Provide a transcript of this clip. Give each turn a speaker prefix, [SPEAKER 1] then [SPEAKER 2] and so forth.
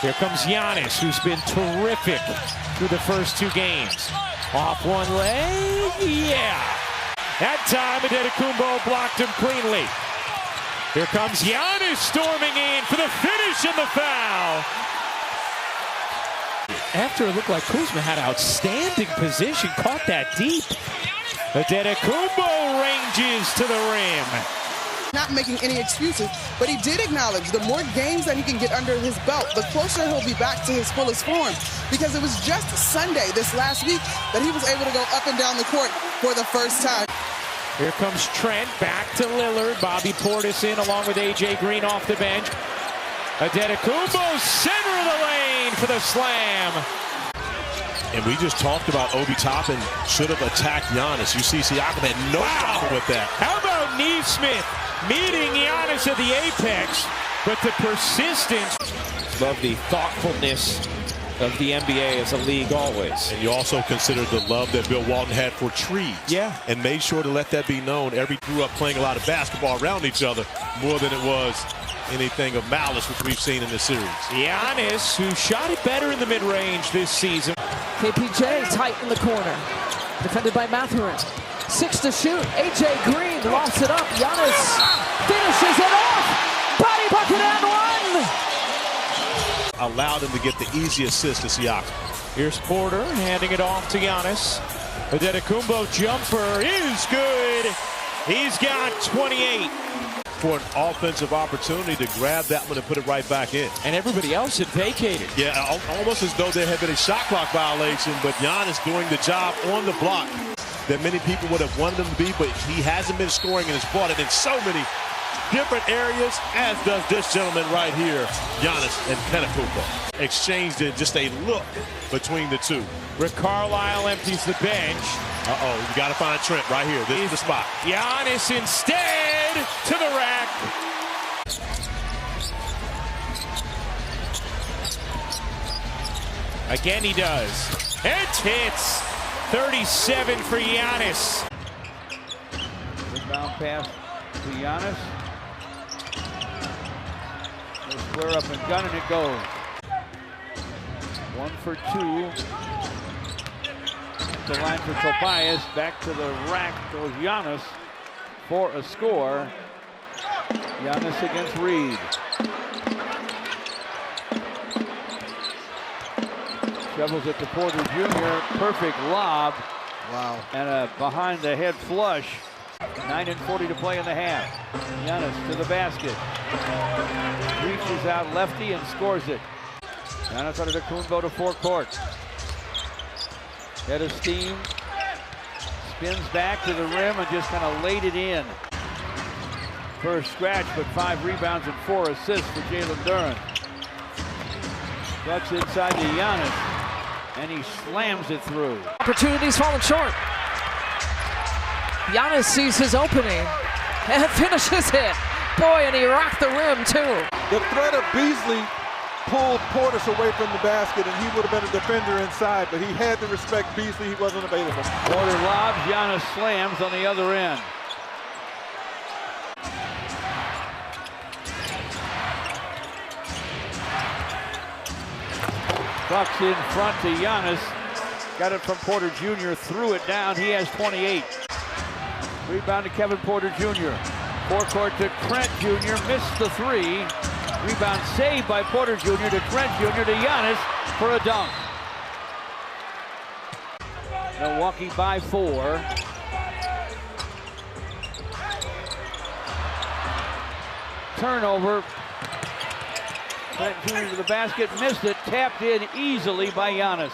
[SPEAKER 1] Here comes Giannis, who's been terrific through the first two games. Off one leg, yeah. That time, Antetokounmpo blocked him cleanly. Here comes Giannis storming in for the finish and the foul. After it looked like Kuzma had outstanding position, caught that deep. Antetokounmpo ranges to the rim.
[SPEAKER 2] Not making any excuses, but he did acknowledge the more games that he can get under his belt, the closer he'll be back to his fullest form. Because it was just Sunday this last week that he was able to go up and down the court for the first time.
[SPEAKER 1] Here comes Trent, back to Lillard. Bobby Portis in along with A.J. Green off the bench. Antetokounmpo, center of the lane for the slam.
[SPEAKER 3] And we just talked about Obi Toppin should have attacked Giannis. You see Siakam had no problem with that.
[SPEAKER 1] How about Neesmith meeting Giannis at the apex, but the persistence. Love the thoughtfulness of the NBA as a league always.
[SPEAKER 3] And you also consider the love that Bill Walton had for trees.
[SPEAKER 1] Yeah.
[SPEAKER 3] And made sure to let that be known. Grew up playing a lot of basketball around each other more than it was anything of malice, which we've seen in this series.
[SPEAKER 1] Giannis, who shot it better in the mid-range this season.
[SPEAKER 4] KPJ tight in the corner. Defended by Mathurin. 6 to shoot. A.J. Green lofts it up. Giannis finishes it off. Body bucket and one.
[SPEAKER 3] Allowed him to get the easy assist to Siakam.
[SPEAKER 1] Here's Porter handing it off to Giannis. Antetokounmpo jumper is good. He's got 28.
[SPEAKER 3] For an offensive opportunity to grab that one and put it right back in.
[SPEAKER 1] And everybody else had vacated.
[SPEAKER 3] Yeah, almost as though there had been a shot clock violation, but Giannis doing the job on the block that many people would have wanted him to be, but he hasn't been scoring and has brought it in so many different areas, as does this gentleman right here, Giannis Antetokounmpo. Exchanged in just a look between the two.
[SPEAKER 1] Rick Carlisle empties the bench.
[SPEAKER 3] You got to find Trent right here. This is the spot.
[SPEAKER 1] Giannis instead to the rack. Again he does. And hits. 37 for Giannis.
[SPEAKER 5] Rebound pass to Giannis. They square up and gun and it goes. 1 for 2. The line for Tobias, back to the rack goes Giannis for a score. Giannis against Reed. Shovels it to Porter Jr. Perfect lob.
[SPEAKER 2] Wow.
[SPEAKER 5] And a behind the head flush. 9:40 to play in the half. Giannis to the basket. Reaches out lefty and scores it. Giannis Antetokounmpo to forecourt. Head of steam, spins back to the rim and just kind of laid it in. First scratch, but 5 rebounds and 4 assists for Jalen Duren. Ducks inside to Giannis, and he slams it through.
[SPEAKER 4] Opportunities falling short. Giannis sees his opening and finishes it. Boy, and he rocked the rim too.
[SPEAKER 6] The threat of Beasley pulled Portis away from the basket, and he would have been a defender inside, but he had to respect Beasley. He wasn't available.
[SPEAKER 5] Porter lobs, Giannis slams on the other end. Bucks in front to Giannis. Got it from Porter Jr., threw it down. He has 28. Rebound to Kevin Porter Jr. Forecourt to Trent Jr., missed the 3. Rebound saved by Porter Jr. to Trent Jr. to Giannis for a dunk. Milwaukee by 4. Turnover. Trent Jr. to the basket, missed it, tapped in easily by Giannis.